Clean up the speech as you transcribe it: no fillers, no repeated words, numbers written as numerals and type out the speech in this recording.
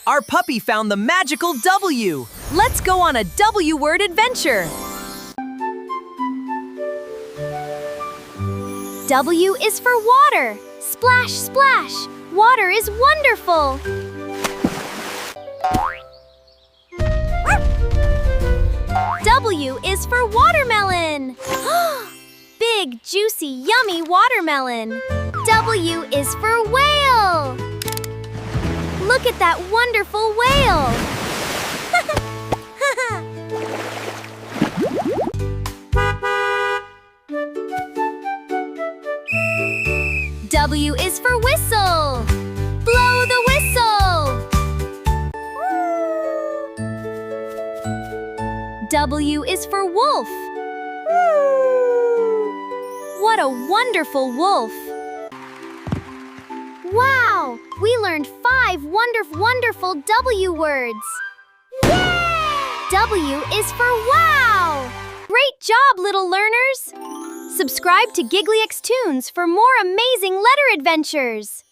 Our puppy found the magical W. Let's go on a W-word adventure. W is for water. Splash, splash. Water is wonderful. W is for watermelon. Big, juicy, yummy watermelon. W is for whale. Look at that wonderful whale. W is for whistle. Blow the whistle. W is for wolf. What a wonderful wolf. Wow! We learned 5 wonderful W words. Yay! W is for wow! Great job, little learners! Subscribe to Gigglixx Toons for more amazing letter adventures.